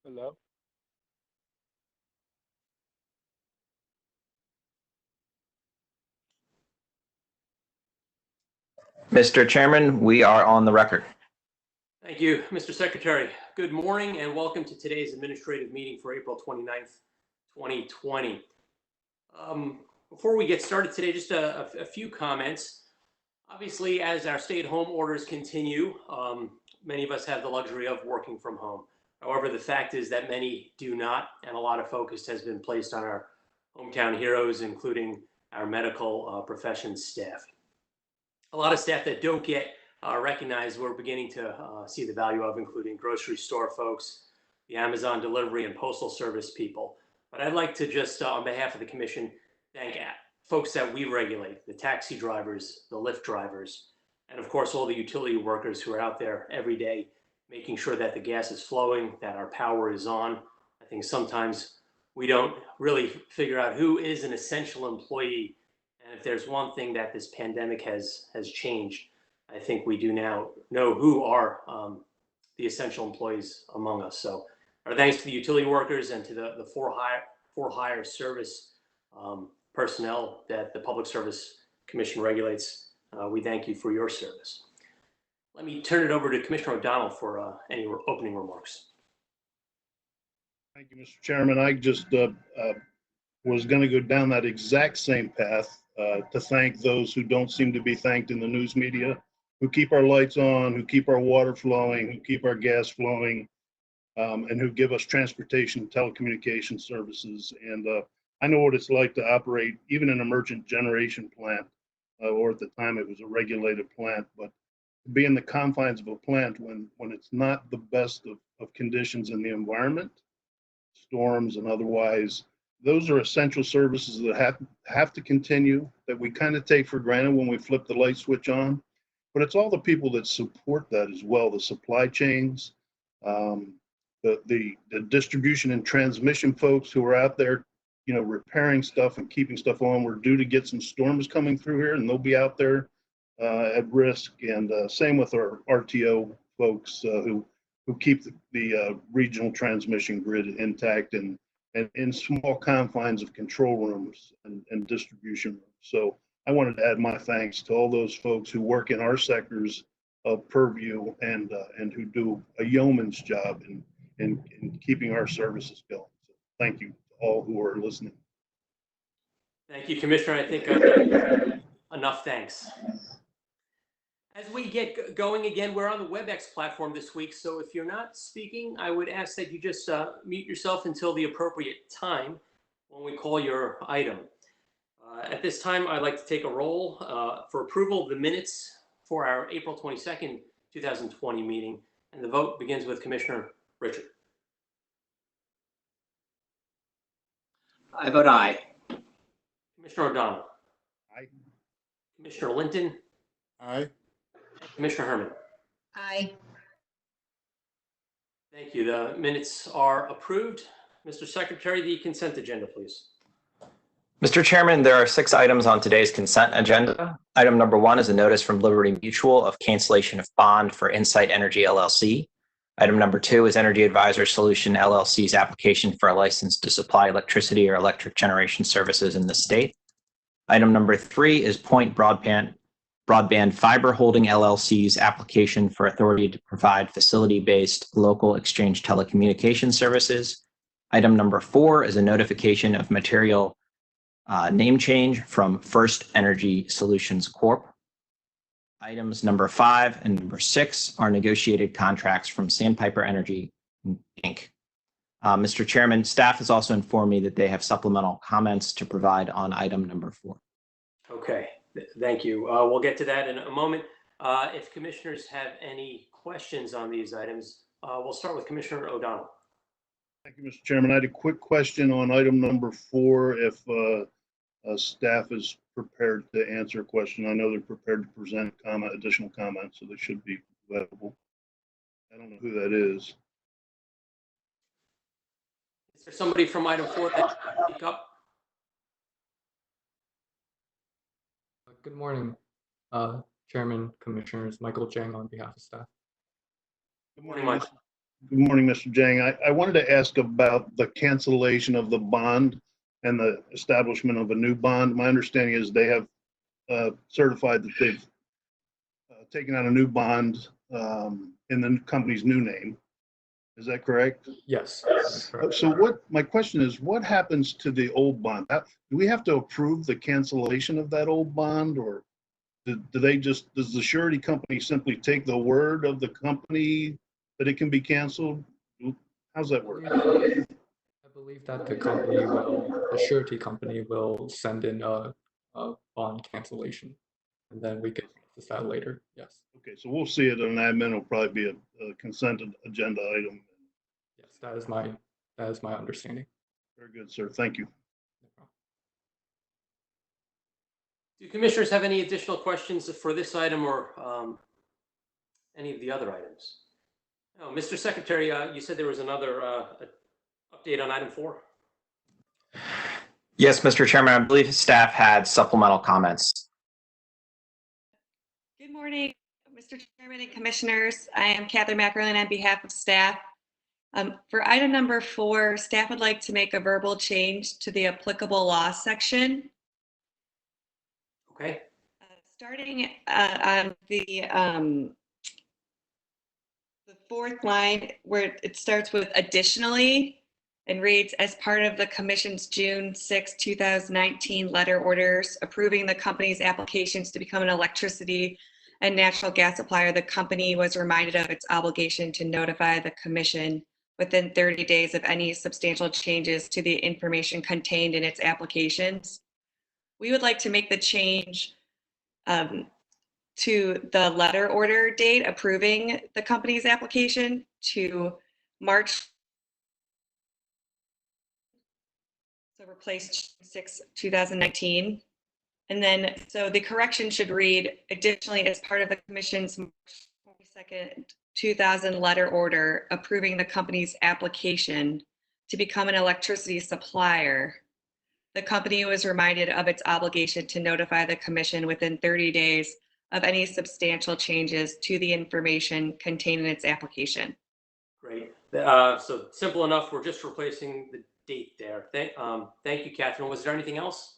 Hello. Mr. Chairman, we are on the record. Thank you, Mr. Secretary. Good morning and welcome to today's administrative meeting for April 29th, 2020. Before we get started today, just a few comments. Obviously, as our stay-at-home orders continue, many of us have the luxury of working from home. However, the fact is that many do not, and a lot of focus has been placed on our hometown heroes, including our medical profession staff. A lot of staff that don't get recognized, we're beginning to see the value of, including grocery store folks, the Amazon delivery and postal service people. But I'd like to just, on behalf of the commission, thank folks that we regulate, the taxi drivers, the Lyft drivers, and of course, all the utility workers who are out there every day, making sure that the gas is flowing, that our power is on. I think sometimes we don't really figure out who is an essential employee. And if there's one thing that this pandemic has changed, I think we do now know who are the essential employees among us. So our thanks to the utility workers and to the for hire service personnel that the Public Service Commission regulates. We thank you for your service. Let me turn it over to Commissioner O'Donnell for any opening remarks. Thank you, Mr. Chairman. I just was going to go down that exact same path to thank those who don't seem to be thanked in the news media, who keep our lights on, who keep our water flowing, who keep our gas flowing, and who give us transportation and telecommunication services. And I know what it's like to operate even an emergent generation plant, or at the time it was a regulated plant, but to be in the confines of a plant when it's not the best of conditions in the environment, storms and otherwise, those are essential services that have to continue, that we kind of take for granted when we flip the light switch on. But it's all the people that support that as well, the supply chains, the distribution and transmission folks who are out there, repairing stuff and keeping stuff on. We're due to get some storms coming through here, and they'll be out there at risk. And same with our RTO folks who keep the regional transmission grid intact and in small confines of control rooms and distribution rooms. So I wanted to add my thanks to all those folks who work in our sectors of purview and who do a yeoman's job in keeping our services going. So thank you to all who are listening. Thank you, Commissioner. I think enough thanks. As we get going again, we're on the WebEx platform this week, so if you're not speaking, I would ask that you just mute yourself until the appropriate time when we call your item. At this time, I'd like to take a roll for approval of the minutes for our April 22nd, 2020 meeting, and the vote begins with Commissioner Richard. I vote aye. Commissioner O'Donnell. Aye. Commissioner Linton. Aye. Commissioner Herman. Aye. Thank you. The minutes are approved. Mr. Secretary, the consent agenda, please. Mr. Chairman, there are 6 items on today's consent agenda. Item number 1 is a notice from Liberty Mutual of cancellation of bond for Insight Energy LLC. Item number 2 is Energy Advisor Solution LLC's application for a license to supply electricity or electric generation services in the state. Item number 3 is Point Broadband Fiber Holding LLC's application for authority to provide facility-based local exchange telecommunication services. Item number 4 is a notification of material name change from First Energy Solutions Corp. Items number 5 and number 6 are negotiated contracts from Sandpiper Energy, Inc. Mr. Chairman, staff has also informed me that they have supplemental comments to provide on item number 4. Okay, thank you. We'll get to that in a moment. If commissioners have any questions on these items, we'll start with Commissioner O'Donnell. Thank you, Mr. Chairman. I had a quick question on item number 4. If staff is prepared to answer a question, I know they're prepared to present additional comments, so they should be available. I don't know who that is. Is there somebody from item 4 that can speak up? Good morning, Chairman, Commissioners. Michael Jang on behalf of staff. Good morning, Michael. Good morning, Mr. Jang. I wanted to ask about the cancellation of the bond and the establishment of a new bond. My understanding is they have certified that they've taken out a new bond in the company's new name. Is that correct? Yes, that's correct. So my question is, what happens to the old bond? Do we have to approve the cancellation of that old bond, or does the surety company simply take the word of the company that it can be canceled? How's that work? I believe that the surety company will send in a bond cancellation, and then we can process that later. Yes. Okay, so we'll see it in admin. It'll probably be a consent agenda item. Yes, that is my understanding. Very good, sir. Thank you. No problem. Do commissioners have any additional questions for this item or any of the other items? Oh, Mr. Secretary, you said there was another update on item 4. Yes, Mr. Chairman, I believe staff had supplemental comments. Good morning, Mr. Chairman and Commissioners. I am Catherine McErlin on behalf of staff. For item number 4, staff would like to make a verbal change to the applicable law section. Okay. Starting on the 4th line, where it starts with additionally and reads, as part of the Commission's June 6, 2019 letter orders approving the company's applications to become an electricity and natural gas supplier, the company was reminded of its obligation to notify the Commission within 30 days of any substantial changes to the information contained in its applications. We would like to make the change to the letter order date approving the company's application to March. So replace June 6, 2019. And then, so the correction should read, additionally, as part of the Commission's March 22nd, 2000 letter order approving the company's application to become an electricity supplier, the company was reminded of its obligation to notify the Commission within 30 days of any substantial changes to the information contained in its application. Great. So simple enough. We're just replacing the date there. Thank you, Catherine. Was there anything else?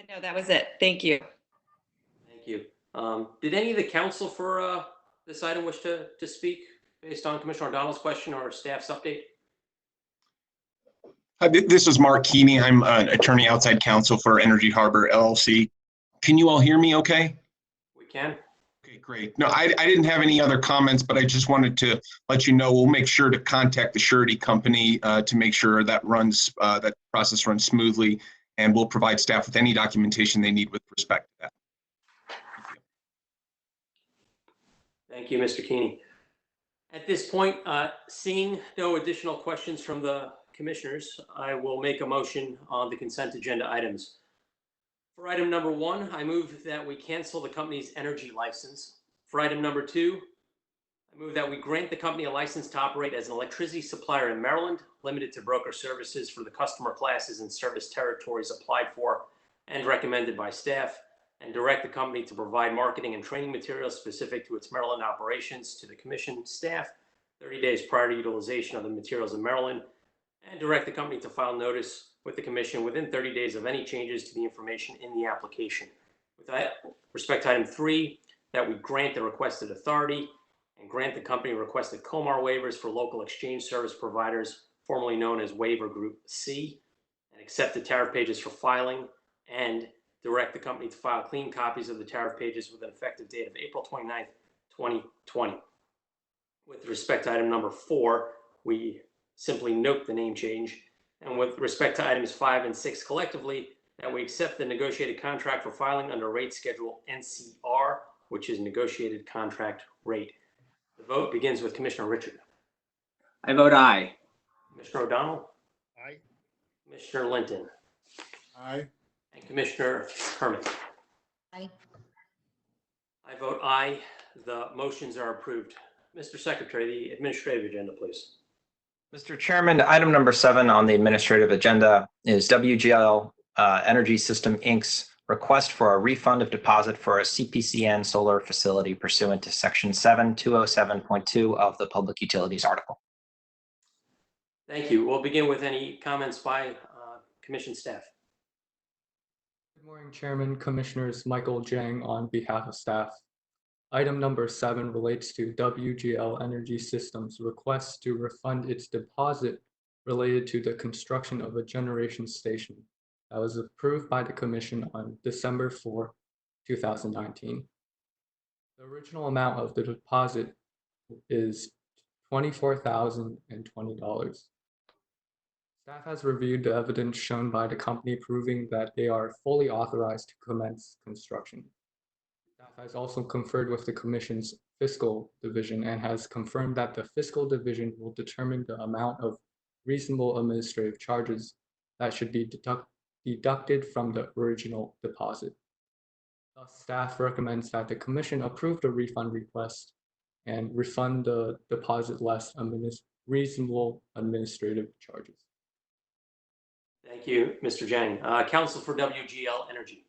No, that was it. Thank you. Thank you. Did any of the council for this item wish to speak based on Commissioner O'Donnell's question or staff's update? This is Mark Keeney. I'm an attorney outside counsel for Energy Harbor LLC. Can you all hear me okay? We can. Okay, great. No, I didn't have any other comments, but I just wanted to let you know we'll make sure to contact the surety company to make sure that that process runs smoothly, and we'll provide staff with any documentation they need with respect to that. Thank you, Mr. Keeney. At this point, seeing no additional questions from the commissioners, I will make a motion on the consent agenda items. For item number 1, I move that we cancel the company's energy license. For item number 2, I move that we grant the company a license to operate as an electricity supplier in Maryland, limited to broker services for the customer classes and service territories applied for and recommended by staff, and direct the company to provide marketing and training materials specific to its Maryland operations to the Commission staff 30 days prior to utilization of the materials in Maryland, and direct the company to file notice with the Commission within 30 days of any changes to the information in the application. With that, respect to item 3, that we grant the requested authority and grant the company requested COMAR waivers for local exchange service providers, formerly known as Waiver Group C, and accept the tariff pages for filing, and direct the company to file clean copies of the tariff pages with an effective date of April 29th, 2020. With respect to item number 4, we simply note the name change. And with respect to items 5 and 6 collectively, that we accept the negotiated contract for filing under rate schedule NCR, which is negotiated contract rate. The vote begins with Commissioner Richard. I vote aye. Commissioner O'Donnell. Aye. Commissioner Linton. Aye. And Commissioner Herman. Aye. I vote aye. The motions are approved. Mr. Secretary, the administrative agenda, please. Mr. Chairman, item number 7 on the administrative agenda is WGL Energy System Inc.'s request for a refund of deposit for a CPCN solar facility pursuant to Section 7207.2 of the Public Utilities Article. Thank you. We'll begin with any comments by commission staff. Good morning, Chairman, Commissioners. Michael Jang on behalf of staff. Item number 7 relates to WGL Energy Systems' request to refund its deposit related to the construction of a generation station that was approved by the Commission on December 4, 2019. The original amount of the deposit is $24,020. Staff has reviewed the evidence shown by the company proving that they are fully authorized to commence construction. Staff has also conferred with the Commission's Fiscal Division and has confirmed that the Fiscal Division will determine the amount of reasonable administrative charges that should be deducted from the original deposit. Thus, staff recommends that the Commission approve the refund request and refund the deposit less reasonable administrative charges. Thank you, Mr. Jang. Counsel for WGL Energy.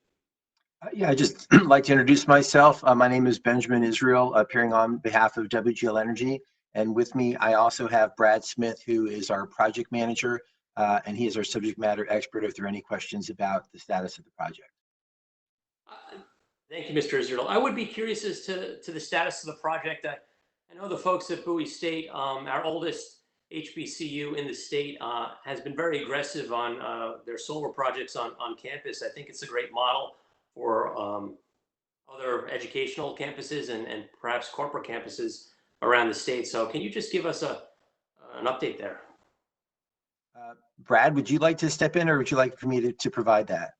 Yeah, I'd just like to introduce myself. My name is Benjamin Israel, appearing on behalf of WGL Energy. And with me, I also have Brad Smith, who is our project manager, and he is our subject matter expert if there are any questions about the status of the project. Thank you, Mr. Israel. I would be curious as to the status of the project. I know the folks at Bowie State, our oldest HBCU in the state, has been very aggressive on their solar projects on campus. I think it's a great model for other educational campuses and perhaps corporate campuses around the state. So can you just give us an update there? Brad, would you like to step in, or would you like for me to provide that?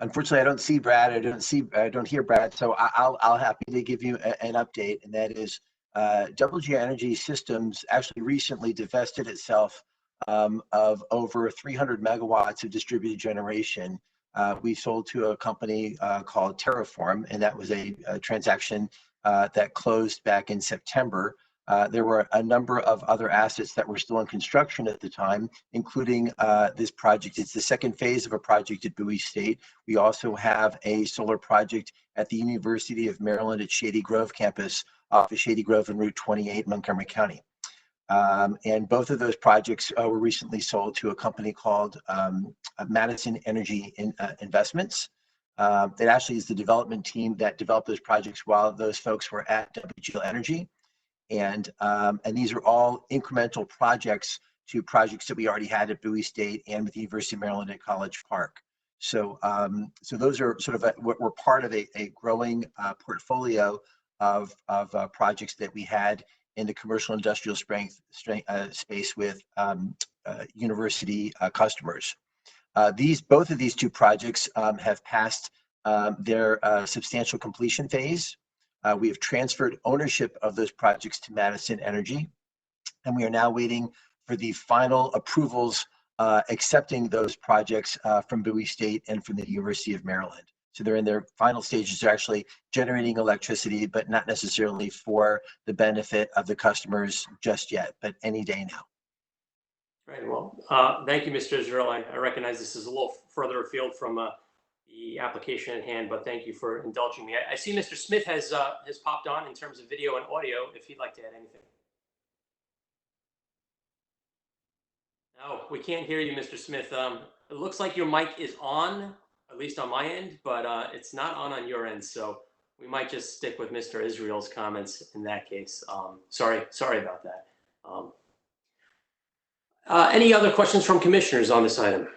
Unfortunately, I don't see Brad. I don't hear Brad. So I'll happy to give you an update, and that is WGL Energy Systems actually recently divested itself of over 300 megawatts of distributed generation. We sold to a company called Terraform, and that was a transaction that closed back in September. There were a number of other assets that were still in construction at the time, including this project. It's the second phase of a project at Bowie State. We also have a solar project at the University of Maryland at Shady Grove campus off of Shady Grove and Route 28, Montgomery County. And both of those projects were recently sold to a company called Madison Energy Investments. It actually is the development team that developed those projects while those folks were at WGL Energy. And these are all incremental projects to projects that we already had at Bowie State and with the University of Maryland at College Park. So those are sort of we're part of a growing portfolio of projects that we had in the commercial industrial space with university customers. Both of these two projects have passed their substantial completion phase. We have transferred ownership of those projects to Madison Energy, and we are now waiting for the final approvals accepting those projects from Bowie State and from the University of Maryland. So they're in their final stages. They're actually generating electricity, but not necessarily for the benefit of the customers just yet, but any day now. Right. Well, thank you, Mr. Israel. I recognize this is a little further afield from the application at hand, but thank you for indulging me. I see Mr. Smith has popped on in terms of video and audio, if he'd like to add anything. No, we can't hear you, Mr. Smith. It looks like your mic is on, at least on my end, but it's not on your end. So we might just stick with Mr. Israel's comments in that case. Sorry about that. Any other questions from commissioners on this item?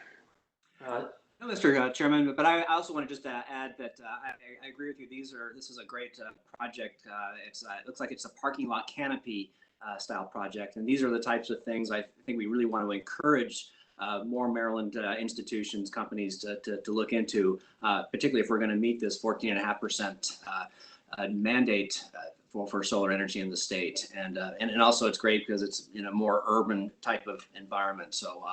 No, Mr. Chairman, but I also want to just add that I agree with you. This is a great project. It looks like it's a parking lot canopy style project, and these are the types of things I think we really want to encourage more Maryland institutions, companies to look into, particularly if we're going to meet this 14.5% mandate for solar energy in the state. And also it's great because it's in a more urban type of environment. So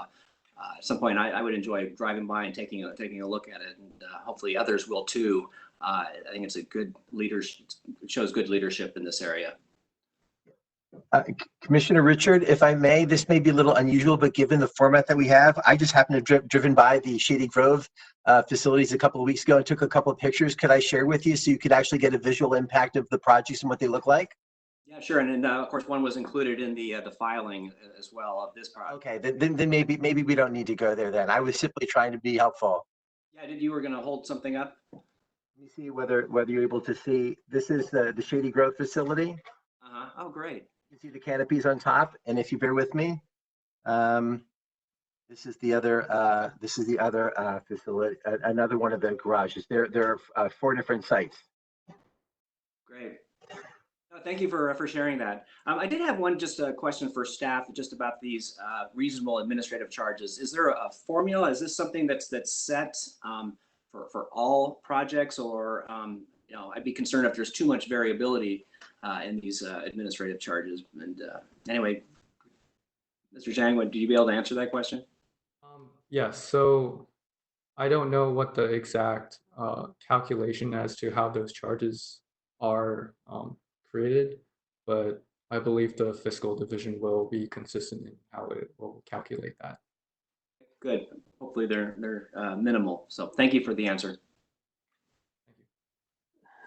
at some point I would enjoy driving by and taking a look at it, and hopefully others will too. I think it's a good leadership. It shows good leadership in this area. Commissioner Richard, if I may, this may be a little unusual, but given the format that we have, I just happened to have driven by the Shady Grove facilities a couple of weeks ago and took a couple of pictures. Could I share with you so you could actually get a visual impact of the projects and what they look like? Yeah, sure. And then, of course, one was included in the filing as well of this project. Okay, then maybe we don't need to go there then. I was simply trying to be helpful. Yeah, you were going to hold something up? Let me see whether you're able to see. This is the Shady Growth facility. Uh-huh. Oh, great. You see the canopies on top, and if you bear with me, this is the other facility, another one of the garages. There are 4 different sites. Great. No, thank you for sharing that. I did have one just a question for staff just about these reasonable administrative charges. Is there a formula? Is this something that's set for all projects, or I'd be concerned if there's too much variability in these administrative charges. And anyway, Mr. Zhang, would you be able to answer that question? Yeah, so I don't know what the exact calculation as to how those charges are created, but I believe the fiscal division will be consistent in how it will calculate that. Good. Hopefully they're minimal. So thank you for the answer.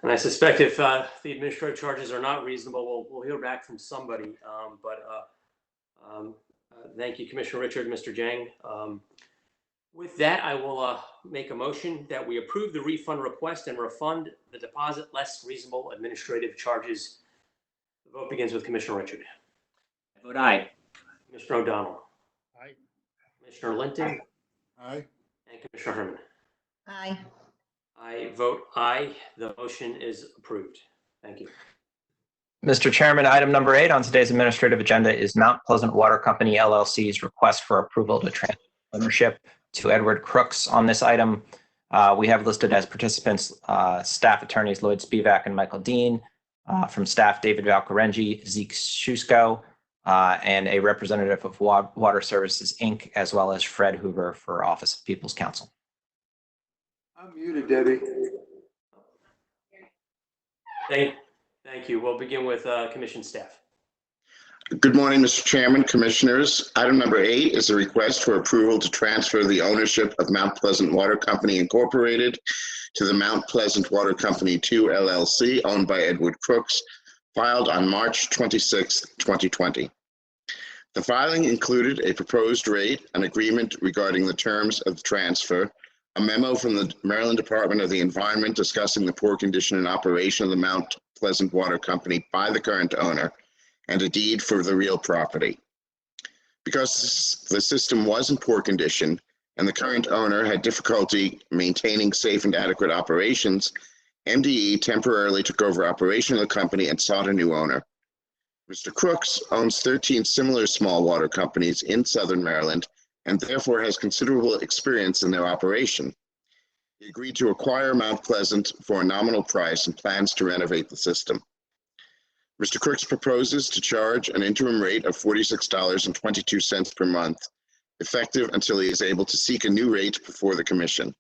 And I suspect if the administrative charges are not reasonable, we'll hear back from somebody. Thank you, Commissioner Richard, Mr. Zhang. With that, I will make a motion that we approve the refund request and refund the deposit less reasonable administrative charges. The vote begins with Commissioner Richard. I vote aye. Commissioner O'Donnell. Aye. Commissioner Linton. Aye. And Commissioner Herman. Aye. I vote aye. The motion is approved. Thank you. Mr. Chairman, item number 8 on today's administrative agenda is Mount Pleasant Water Company LLC's request for approval to transfer ownership to Edward Crooks. On this item, we have listed as participants staff attorneys Lloyd Spivak and Michael Dean, from staff David Valcarengi, Zeke Shusko, and a representative of Water Services, Inc., as well as Fred Hoover for Office of People's Counsel. I'm muted, Debbie. Thank you. We'll begin with commission staff. Good morning, Mr. Chairman, Commissioners. Item number 8 is a request for approval to transfer the ownership of Mount Pleasant Water Company Incorporated to the Mount Pleasant Water Company 2 LLC, owned by Edward Crooks, filed on March 26, 2020. The filing included a proposed rate, an agreement regarding the terms of the transfer, a memo from the Maryland Department of the Environment discussing the poor condition and operation of the Mount Pleasant Water Company by the current owner, and a deed for the real property. Because the system was in poor condition and the current owner had difficulty maintaining safe and adequate operations, MDE temporarily took over operation of the company and sought a new owner. Mr. Crooks owns 13 similar small water companies in Southern Maryland and therefore has considerable experience in their operation. He agreed to acquire Mount Pleasant for a nominal price and plans to renovate the system. Mr. Crooks proposes to charge an interim rate of $46.22 per month, effective until he is able to seek a new rate before the Commission.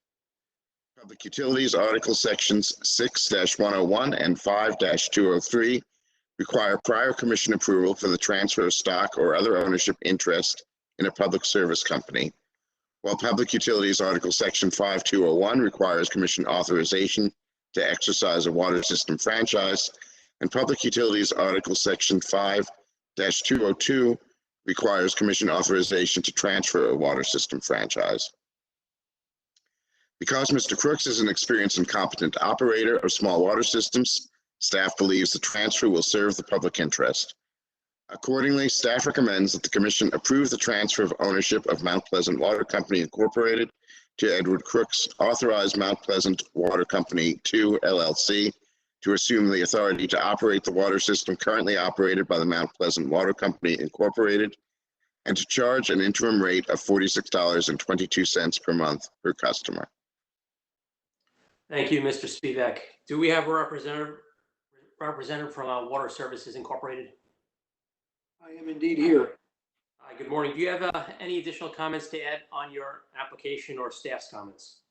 Public Utilities Article Sections 6-101 and 5-203 require prior Commission approval for the transfer of stock or other ownership interest in a public service company, while Public Utilities Article Section 5201 requires Commission authorization to exercise a water system franchise, and Public Utilities Article Section 5-202 requires Commission authorization to transfer a water system franchise. Because Mr. Crooks is an experienced and competent operator of small water systems, staff believes the transfer will serve the public interest. Accordingly, staff recommends that the Commission approve the transfer of ownership of Mount Pleasant Water Company Incorporated to Edward Crooks, authorize Mount Pleasant Water Company 2 LLC to assume the authority to operate the water system currently operated by the Mount Pleasant Water Company Incorporated, and to charge an interim rate of $46.22 per month per customer. Thank you, Mr. Spivak. Do we have a representative from Water Services Incorporated? I am indeed here. Hi, good morning. Do you have any additional comments to add on your application or staff's comments?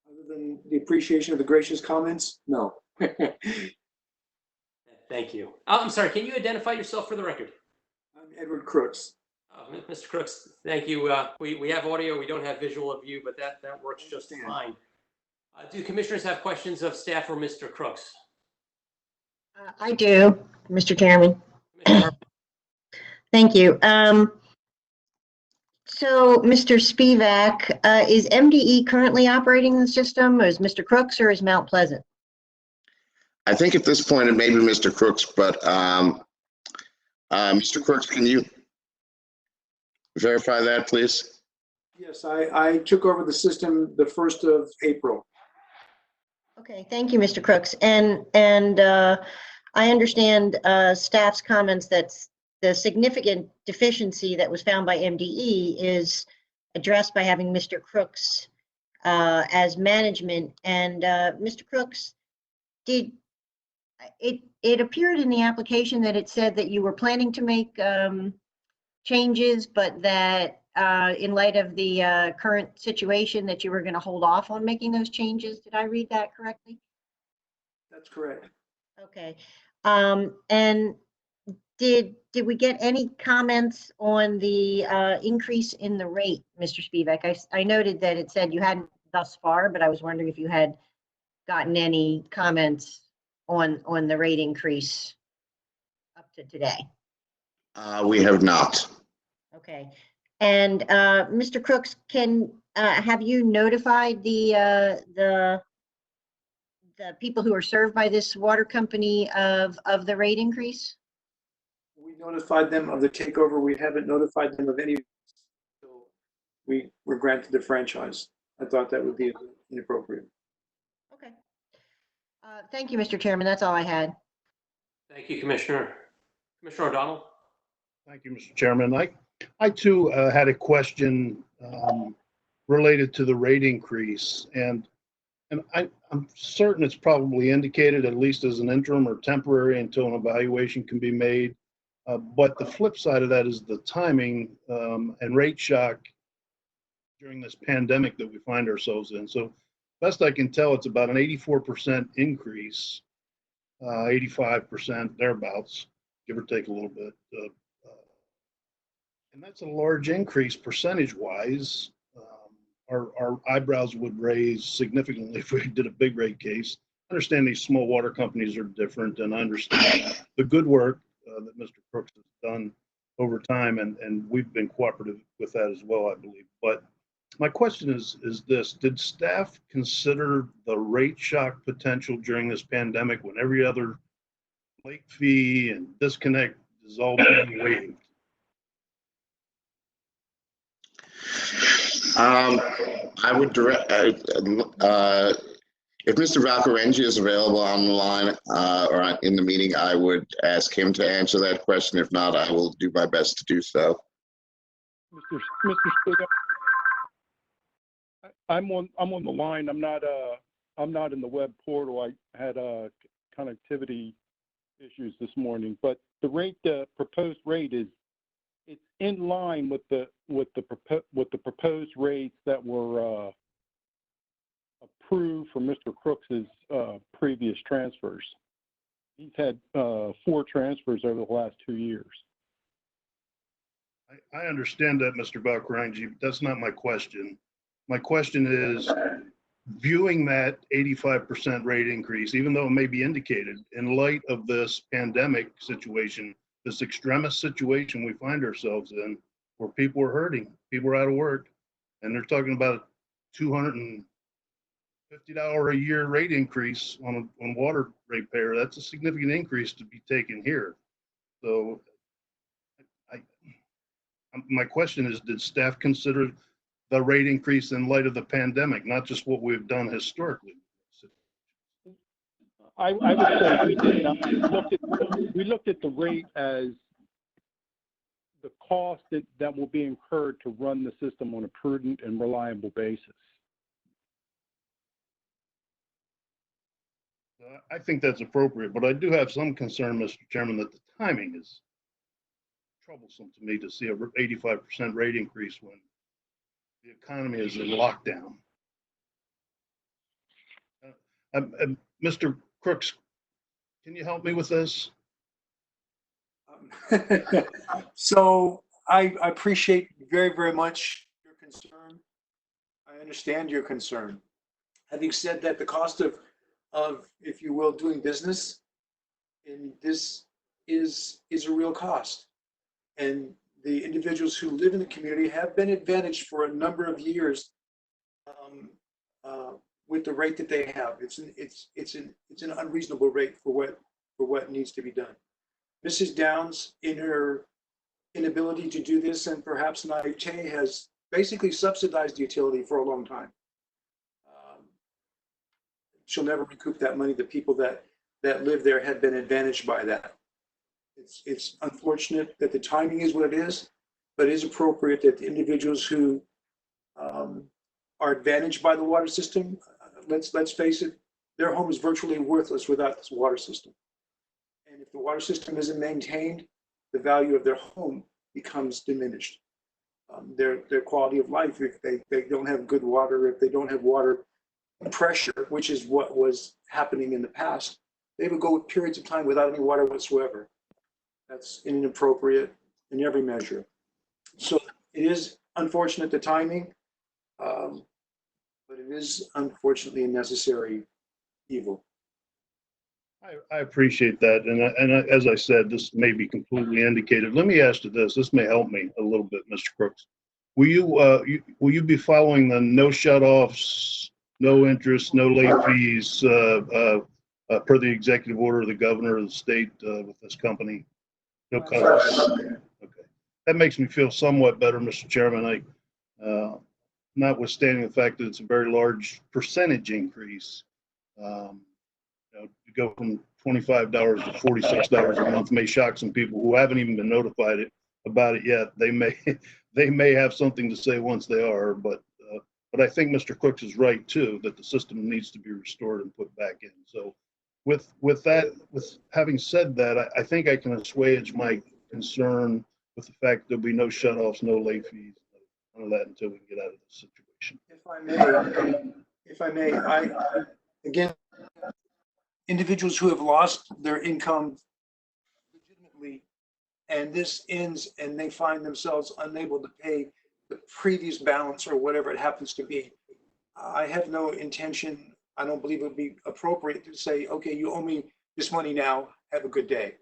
Other than the appreciation of the gracious comments, no. Thank you. I'm sorry, can you identify yourself for the record? I'm Edward Crooks. Mr. Crooks, thank you. We have audio, we don't have visual of you, but that works just fine. Do commissioners have questions of staff or Mr. Crooks? I do, Mr. Chairman. Commissioner Thank you. So, Mr. Spivak, is MDE currently operating the system, or is Mr. Crooks, or is Mount Pleasant? I think at this point it may be Mr. Crooks, but Mr. Crooks, can you verify that, please? Yes, I took over the system the 1st of April. Okay, thank you, Mr. Crooks. And I understand staff's comments that the significant deficiency that was found by MDE is addressed by having Mr. Crooks as management. And Mr. Crooks, did it appeared in the application that it said that you were planning to make changes, but that in light of the current situation that you were going to hold off on making those changes? Did I read that correctly? That's correct. Okay. And did we get any comments on the increase in the rate, Mr. Spivak? I noted that it said you hadn't thus far, but I was wondering if you had gotten any comments on the rate increase up to today. We have not. Okay. And Mr. Crooks, have you notified the people who are served by this water company of the rate increase? We notified them of the takeover. We haven't notified them of any. We were granted the franchise. I thought that would be inappropriate. Okay. Thank you, Mr. Chairman. That's all I had. Thank you, Commissioner. Commissioner O'Donnell? Thank you, Mr. Chairman. I too had a question related to the rate increase, and I'm certain it's probably indicated at least as an interim or temporary until an evaluation can be made. But the flip side of that is the timing and rate shock during this pandemic that we find ourselves in. So best I can tell, it's about an 84% increase, 85% thereabouts, give or take a little bit. And that's a large increase percentage-wise. Our eyebrows would raise significantly if we did a big rate case. I understand these small water companies are different, and I understand the good work that Mr. Crooks has done over time, and we've been cooperative with that as well, I believe. But my question is this: did staff consider the rate shock potential during this pandemic when every other late fee and disconnect is all being waived? I would direct, if Mr. Valcarengi is available on the line or in the meeting, I would ask him to answer that question. If not, I will do my best to do so. Mr. Spigot, I'm on the line. I'm not in the web portal. I had connectivity issues this morning, but the proposed rate it's in line with the proposed rates that were approved for Mr. Crooks's previous transfers. He's had 4 transfers over the last 2 years. I understand that, Mr. Valcarengi. That's not my question. My question is, viewing that 85% rate increase, even though it may be indicated, in light of this pandemic situation, this extremist situation we find ourselves in, where people are hurting, people are out of work, and they're talking about a $250 a year rate increase on water ratepayer. That's a significant increase to be taken here. So my question is, did staff consider the rate increase in light of the pandemic, not just what we've done historically? I would say we did not. We looked at the rate as the cost that will be incurred to run the system on a prudent and reliable basis. I think that's appropriate, but I do have some concern, Mr. Chairman, that the timing is troublesome to me to see a 85% rate increase when the economy is in lockdown. Mr. Crooks, can you help me with this? So I appreciate very, very much your concern. I understand your concern. Having said that, the cost of, if you will, doing business in this is a real cost. And the individuals who live in the community have been advantaged for a number of years with the rate that they have. It's an unreasonable rate for what needs to be done. Mrs. Downs, in her inability to do this, and perhaps naivete, has basically subsidized the utility for a long time. She'll never recoup that money. The people that live there have been advantaged by that. It's unfortunate that the timing is what it is, but it is appropriate that the individuals who are advantaged by the water system, let's face it, their home is virtually worthless without this water system. And if the water system isn't maintained, the value of their home becomes diminished. Their quality of life, if they don't have good water, if they don't have water pressure, which is what was happening in the past, they would go periods of time without any water whatsoever. That's inappropriate in every measure. So it is unfortunate, the timing, but it is unfortunately a necessary evil. I appreciate that. And as I said, this may be completely indicated. Let me ask you this. This may help me a little bit, Mr. Crooks. Will you be following the no shutoffs, no interest, no late fees per the executive order of the governor of the state with this company? No cutoffs. Okay. That makes me feel somewhat better, Mr. Chairman. Notwithstanding the fact that it's a very large percentage increase, to go from $25 to $46 a month may shock some people who haven't even been notified about it yet. They may have something to say once they are, but I think Mr. Crooks is right too, that the system needs to be restored and put back in. So with having said that, I think I can assuage my concern with the fact there'll be no shutoffs, no late fees, none of that until we get out of this situation. If I may, again, individuals who have lost their income legitimately, and this ends and they find themselves unable to pay the previous balance or whatever it happens to be. I have no intention, I don't believe it would be appropriate to say, okay, you owe me this money now, have a good day.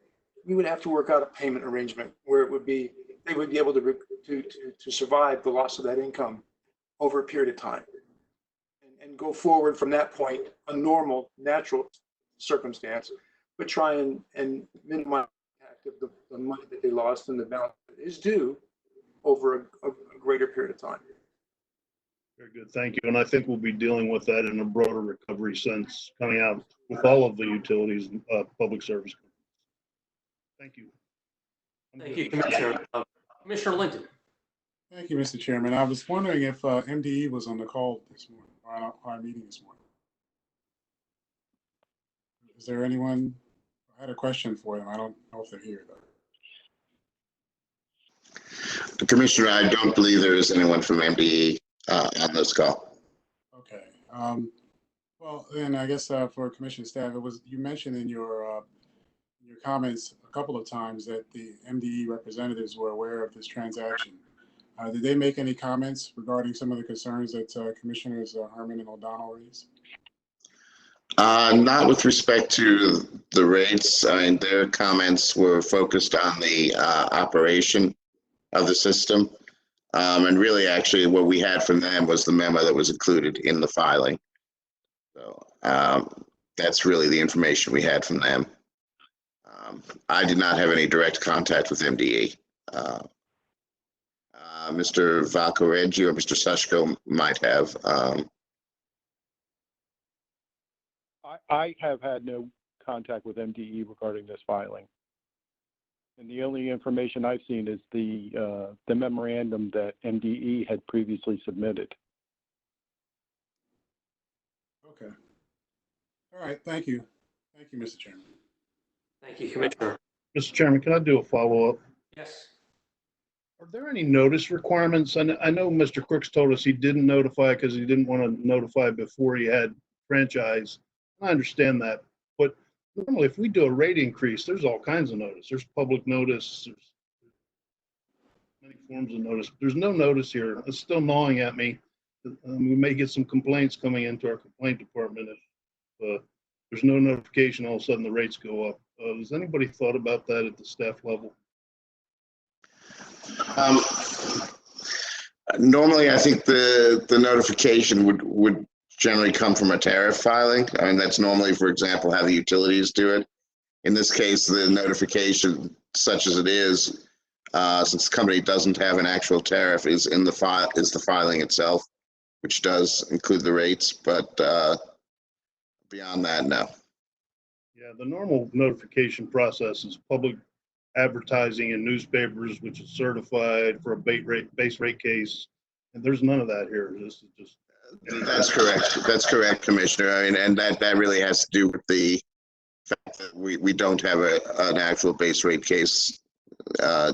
We would have to work out a payment arrangement where it would be, they would be able to survive the loss of that income over a period of time and go forward from that point, a normal, natural circumstance, but try and minimize the impact of the money that they lost and the balance that is due over a greater period of time. Very good, thank you. And I think we'll be dealing with that in a broader recovery sense coming out with all of the utilities, public service. Thank you. Thank you, Commissioner. Commissioner Linton. Thank you, Mr. Chairman. I was wondering if MDE was on the call this morning, or our meeting this morning. Is there anyone? I had a question for them. I don't know if they're here though. Commissioner, I don't believe there is anyone from MDE on this call. Okay. Well, then I guess for commission staff, you mentioned in your comments a couple of times that the MDE representatives were aware of this transaction. Did they make any comments regarding some of the concerns that Commissioners Herman and O'Donnell raised? Not with respect to the rates. I mean, their comments were focused on the operation of the system. And really, actually, what we had from them was the memo that was included in the filing. So that's really the information we had from them. I did not have any direct contact with MDE. Mr. Valcareggi or Mr. Sushko might have. I have had no contact with MDE regarding this filing. And the only information I've seen is the memorandum that MDE had previously submitted. Okay. All right. Thank you. Thank you, Mr. Chairman. Thank you, Commissioner. Mr. Chairman, can I do a follow-up? Yes. Are there any notice requirements? And I know Mr. Crooks told us he didn't notify because he didn't want to notify before he had franchise. I understand that. But normally if we do a rate increase, there's all kinds of notice. There's public notice. There's many forms of notice. There's no notice here. It's still gnawing at me. We may get some complaints coming into our complaint department if there's no notification, all of a sudden the rates go up. Has anybody thought about that at the staff level? Normally, I think the notification would generally come from a tariff filing. I mean, that's normally, for example, how the utilities do it. In this case, the notification, such as it is, since the company doesn't have an actual tariff, is the filing itself, which does include the rates, but beyond that, no. Yeah, the normal notification process is public advertising in newspapers, which is certified for a base rate case. And there's none of that here. This is just. That's correct. That's correct, Commissioner. I mean, and that really has to do with the fact that we don't have an actual base rate case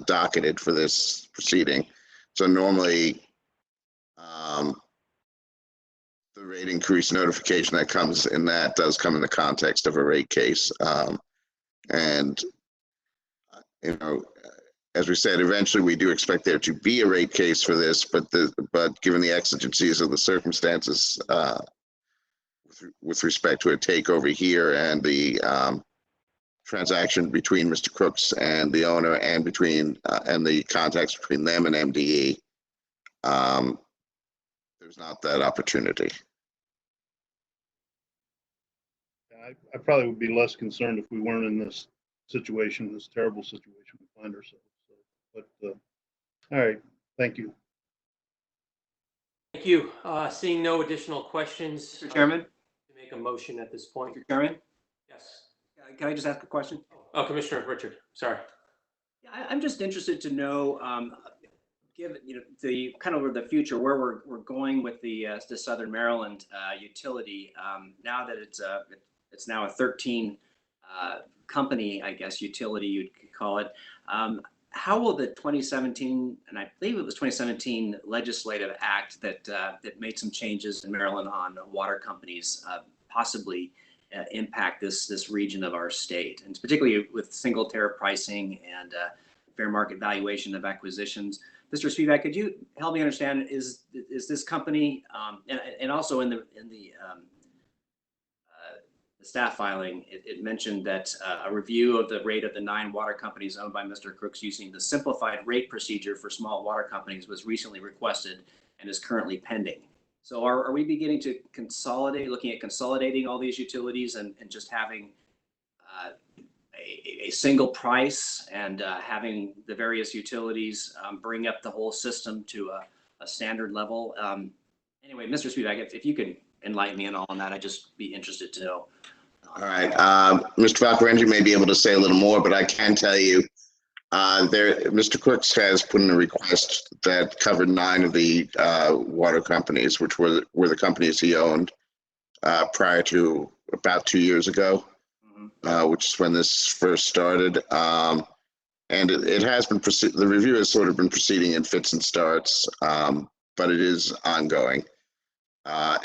docketed for this proceeding. So normally, the rate increase notification that comes in that does come in the context of a rate case. And, you know, as we said, eventually we do expect there to be a rate case for this, but given the exigencies of the circumstances with respect to a takeover here and the transaction between Mr. Crooks and the owner and and the contacts between them and MDE, there's not that opportunity. I probably would be less concerned if we weren't in this situation, this terrible situation we find ourselves. So, but all right, thank you. Thank you. Seeing no additional questions. Mr. Chairman? To make a motion at this point. Mr. Chairman? Yes. Can I just ask a question? Oh, Commissioner Richard, sorry. Yeah, I'm just interested to know, given the kind of the future where we're going with the Southern Maryland utility. Now that it's now a 13 company, I guess, utility you'd call it. How will the 2017, and I believe it was 2017 legislative act that made some changes in Maryland on water companies possibly impact this region of our state, and particularly with single tariff pricing and fair market valuation of acquisitions? Mr. Spivak, could you help me understand, is this company, and also in the staff filing, it mentioned that a review of the rate of the 9 water companies owned by Mr. Crooks using the simplified rate procedure for small water companies was recently requested and is currently pending. So are we beginning to looking at consolidating all these utilities and just having a single price and having the various utilities bring up the whole system to a standard level? Anyway, Mr. Spivak, if you could enlighten me on that, I'd just be interested to know. All right, Mr. Valcarendri may be able to say a little more, but I can tell you Mr. Crooks has put in a request that covered 9 of the water companies, which were the companies he owned prior to about 2 years ago, which is when this first started. And it has been, the review has sort of been proceeding in fits and starts, but it is ongoing.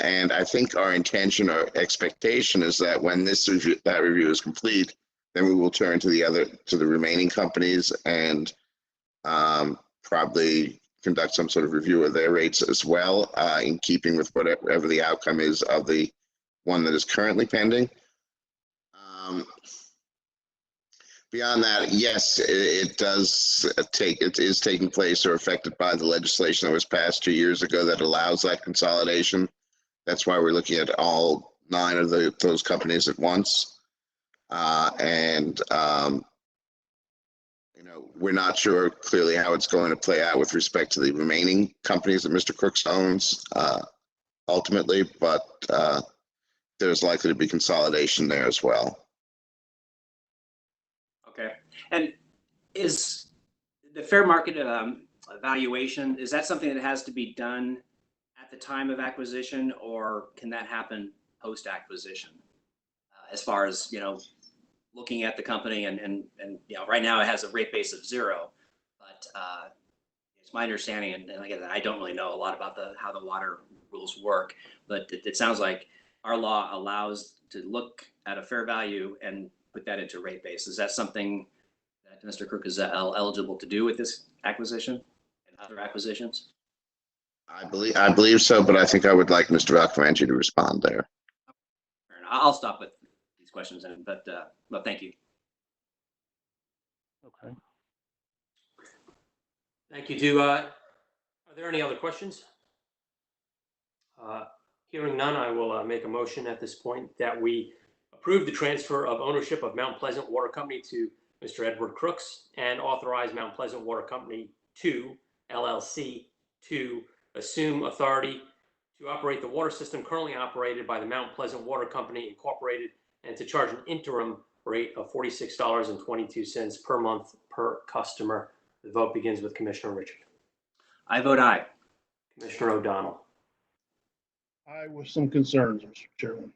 And I think our intention or expectation is that when that review is complete, then we will turn to the remaining companies and probably conduct some sort of review of their rates as well, in keeping with whatever the outcome is of the one that is currently pending. Beyond that, yes, it is taking place or affected by the legislation that was passed 2 years ago that allows that consolidation. That's why we're looking at all 9 of those companies at once. We're not sure clearly how it's going to play out with respect to the remaining companies that Mr. Crooks owns ultimately, but there's likely to be consolidation there as well. Okay. And is the fair market evaluation, is that something that has to be done at the time of acquisition, or can that happen post-acquisition? As far as, looking at the company and right now it has a rate base of 0, but it's my understanding, and again, I don't really know a lot about how the water rules work, but it sounds like our law allows to look at a fair value and put that into rate base. Is that something that Mr. Crook is eligible to do with this acquisition and other acquisitions? I believe so, but I think I would like Mr. Valcarendri to respond there. I'll stop with these questions, but thank you. Okay. Thank you. Are there any other questions? Hearing none, I will make a motion at this point that we approve the transfer of ownership of Mount Pleasant Water Company to Mr. Edward Crooks and authorize Mount Pleasant Water Company 2 LLC to assume authority to operate the water system currently operated by the Mount Pleasant Water Company Incorporated and to charge an interim rate of $46.22 per month per customer. The vote begins with Commissioner Richard. I vote aye. Commissioner O'Donnell. I with some concerns, Mr. Chairman.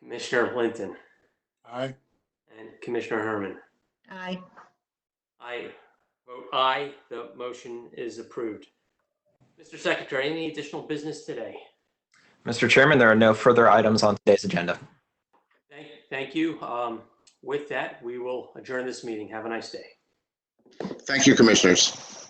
Commissioner Linton. Aye. And Commissioner Herman. Aye. I vote aye. The motion is approved. Mr. Secretary, any additional business today? Mr. Chairman, there are no further items on today's agenda. Thank you. With that, we will adjourn this meeting. Have a nice day. Thank you, Commissioners.